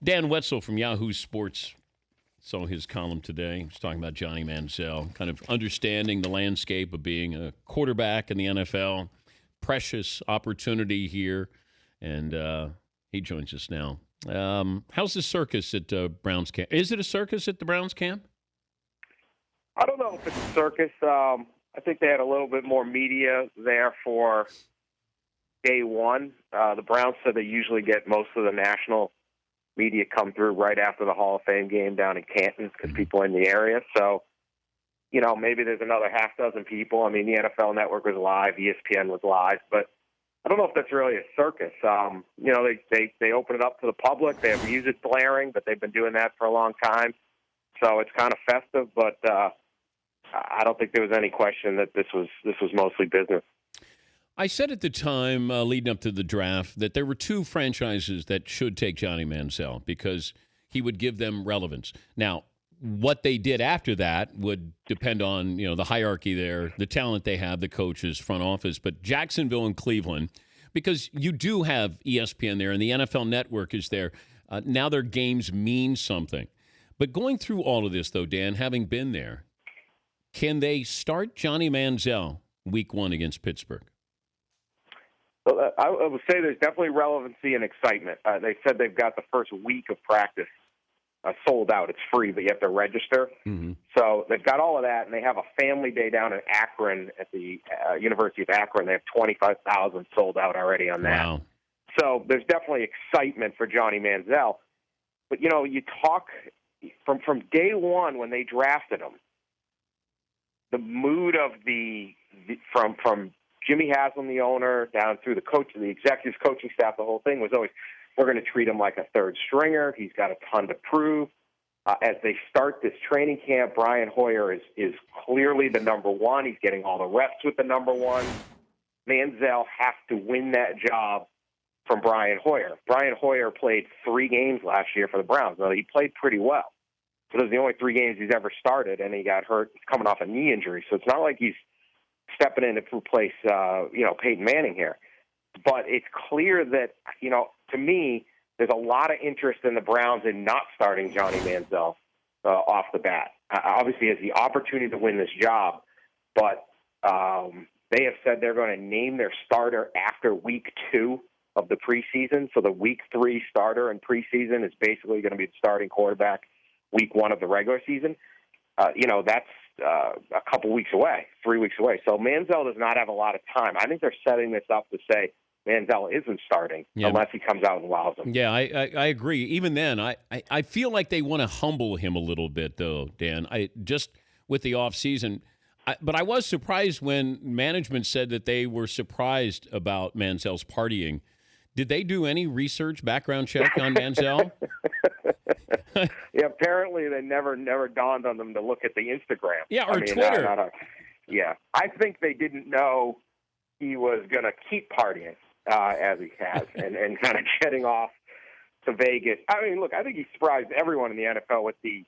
Dan Wetzel from Yahoo Sports saw his column today. He was talking about Johnny Manziel, kind of understanding the landscape of being a quarterback in the NFL. Precious opportunity here, and he joins us now. How's the circus at Browns camp? Is it a circus at the Browns camp? I don't know if it's a circus. I think they had a little bit more media there for day one. The Browns said they usually get most of the national media come through right after the Hall of Fame game down in Canton because people are in the area. So, maybe there's another half dozen people. I mean, the NFL Network was live, ESPN was live, but I don't know if that's really a circus. They open it up to the public. They have music blaring, but they've been doing that for a long time. So it's kind of festive, but I don't think there was any question that this was mostly business. I said at the time, leading up to the draft, that there were two franchises that should take Johnny Manziel because he would give them relevance. Now, what they did after that would depend on, the hierarchy there, the talent they have, the coaches, front office. But Jacksonville and Cleveland, because you do have ESPN there and the NFL Network is there, now their games mean something. But going through all of this, though, Dan, having been there, can they start Johnny Manziel week 1 against Pittsburgh? Well, I would say there's definitely relevancy and excitement. They said they've got the first week of practice sold out. It's free, but you have to register. Mm-hmm. So they've got all of that, and they have a family day down in Akron at the University of Akron. They have 25,000 sold out already on that. Wow. So there's definitely excitement for Johnny Manziel. But, you talk from day one when they drafted him, the mood of from Jimmy Haslam, the owner, down through the executive coaching staff, the whole thing was always, we're going to treat him like a third stringer. He's got a ton to prove. As they start this training camp, Brian Hoyer is clearly the number one. He's getting all the reps with the number one. Manziel has to win that job from Brian Hoyer. Brian Hoyer played 3 games last year for the Browns. Now, he played pretty well. So those are the only 3 games he's ever started, and he got hurt coming off a knee injury. So it's not like he's stepping in to replace, Peyton Manning here. But it's clear that, to me, there's a lot of interest in the Browns in not starting Johnny Manziel off the bat. Obviously, he has the opportunity to win this job, but they have said they're going to name their starter after week 2 of the preseason. So the week 3 starter in preseason is basically going to be the starting quarterback week 1 of the regular season. That's a couple weeks away, 3 weeks away. So Manziel does not have a lot of time. I think they're setting this up to say Manziel isn't starting unless he comes out and wows them. Yeah, I agree. Even then, I feel like they want to humble him a little bit, though, Dan. Just with the offseason. But I was surprised when management said that they were surprised about Manziel's partying. Did they do any research, background check on Manziel? Yeah, apparently they never dawned on them to look at the Instagram. Yeah, or Twitter. I think they didn't know he was going to keep partying as he has and kind of jetting off to Vegas. I mean, look, I think he surprised everyone in the NFL with the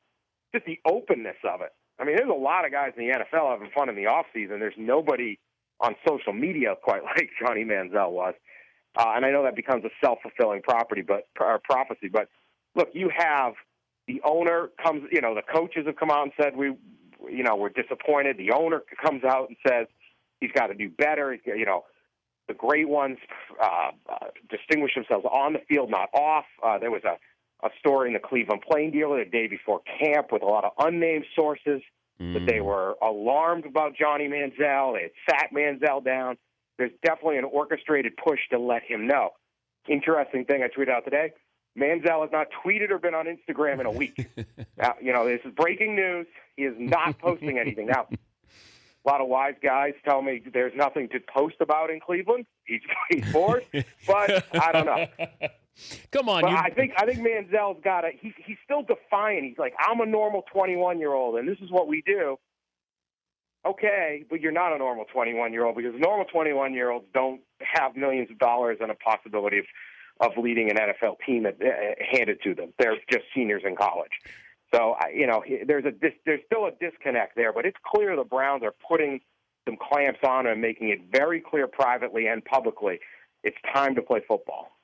openness of it. I mean, there's a lot of guys in the NFL having fun in the offseason. There's nobody on social media quite like Johnny Manziel was. And I know that becomes a self-fulfilling prophecy, but look, you have the owner comes, the coaches have come out and said, we're disappointed. The owner comes out and says he's got to do better. The great ones distinguish themselves on the field, not off. There was a story in the Cleveland Plain Dealer the day before camp with a lot of unnamed sources that they were alarmed about Johnny Manziel. They had sat Manziel down. There's definitely an orchestrated push to let him know. Interesting thing I tweeted out today, Manziel has not tweeted or been on Instagram in a week. Now, this is breaking news. He is not posting anything. Now, a lot of wise guys tell me there's nothing to post about in Cleveland. He's bored, but I don't know. Come on. But I think Manziel's got he's still defiant. He's like, I'm a normal 21-year-old, and this is what we do. Okay, but you're not a normal 21-year-old because normal 21-year-olds don't have millions of dollars and a possibility of leading an NFL team handed to them. They're just seniors in college. So, there's still a disconnect there, but it's clear the Browns are putting some clamps on and making it very clear privately and publicly it's time to play football.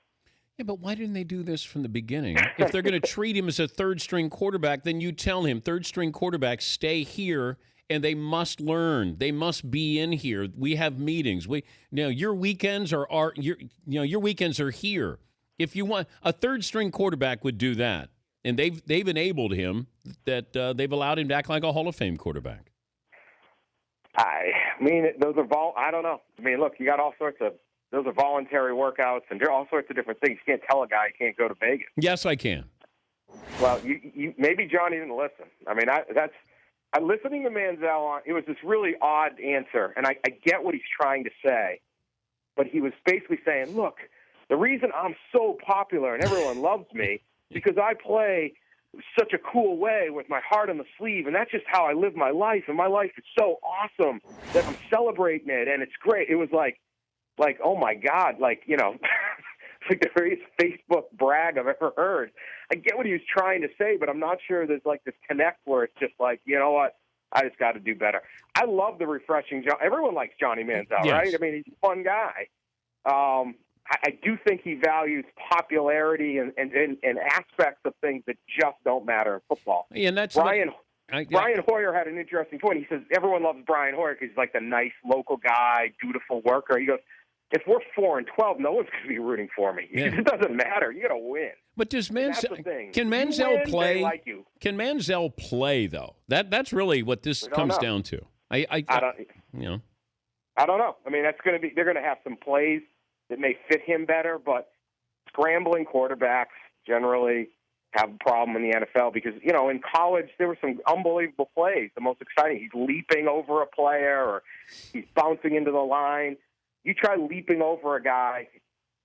Yeah, but why didn't they do this from the beginning? If they're going to treat him as a third-string quarterback, then you tell him, third-string quarterbacks, stay here, and they must learn. They must be in here. We have meetings. Your weekends your weekends are here. If you want, a third-string quarterback would do that, and they've enabled him. They've allowed him to act like a Hall of Fame quarterback. I mean, those are I don't know. I mean, look, you got all sorts of. Those are voluntary workouts, and there are all sorts of different things. You can't tell a guy he can't go to Vegas. Yes, I can. Well, you maybe Johnny didn't listen. I mean, I'm listening to Manziel on. It was this really odd answer, and I get what he's trying to say, but he was basically saying, "Look, the reason I'm so popular and everyone loves me because I play such a cool way with my heart on the sleeve, and that's just how I live my life. And my life is so awesome that I'm celebrating it, and it's great." It was like, oh my God, like the greatest Facebook brag I've ever heard. I get what he was trying to say, but I'm not sure there's like this connect where it's just like, you know what, I just got to do better. I love the refreshing. Everyone likes Johnny Manziel, yes. right? I mean, he's a fun guy. I do think he values popularity and aspects of things that just don't matter in football. Yeah, and that's Brian Hoyer had an interesting point. He says everyone loves Brian Hoyer because he's like the nice local guy, dutiful worker. He goes, if we're 4-12, no one's going to be rooting for me. Yeah. It doesn't matter. You got to win. But can Manziel play? They like you. Can Manziel play though? That's really what this comes down to. I don't know. I mean, that's going to be. They're going to have some plays that may fit him better, but scrambling quarterbacks generally have a problem in the NFL because in college there were some unbelievable plays. The most exciting, he's leaping over a player or he's bouncing into the line. You try leaping over a guy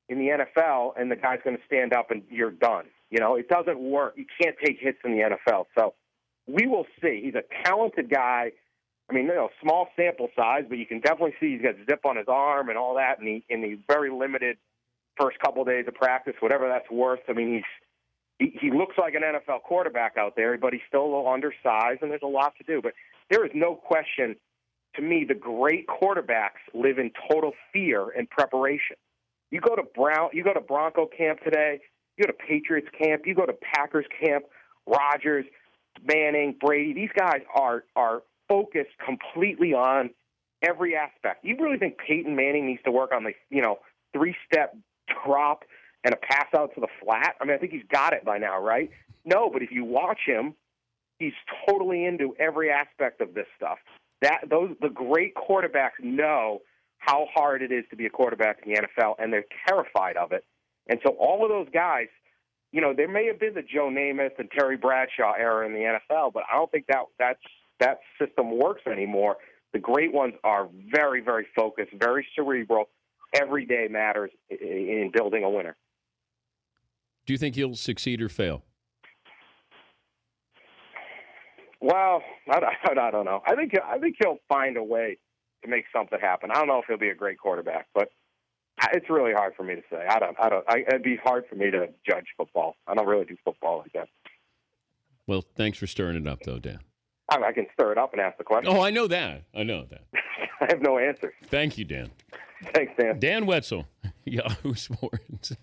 in the NFL, and the guy's going to stand up, and you're done. It doesn't work. You can't take hits in the NFL. So we will see. He's a talented guy. I mean, small sample size, but you can definitely see he's got zip on his arm and all that in the very limited first couple of days of practice, whatever that's worth. I mean, he looks like an NFL quarterback out there, but he's still a little undersized, and there's a lot to do. But there is no question. To me, the great quarterbacks live in total fear and preparation. You go to Bronco camp today, you go to Patriots camp, you go to Packers camp, Rodgers, Manning, Brady. These guys are focused completely on every aspect. You really think Peyton Manning needs to work on the 3-step drop and a pass out to the flat? I mean, I think he's got it by now, right? No, but if you watch him, he's totally into every aspect of this stuff. The great quarterbacks know how hard it is to be a quarterback in the NFL, and they're terrified of it. And so all of those guys, there may have been the Joe Namath and Terry Bradshaw era in the NFL, but I don't think that system works anymore. The great ones are very, very focused, very cerebral. Every day matters in building a winner. Do you think he'll succeed or fail? Well, I don't know. I think he'll find a way to make something happen. I don't know if he'll be a great quarterback, but it's really hard for me to say. It'd be hard for me to judge football. I don't really do football like that. Well, thanks for stirring it up, though, Dan. I can stir it up and ask the question. Oh, I know that. I have no answers. Thank you, Dan. Thanks, Dan. Dan Wetzel, Yahoo Sports.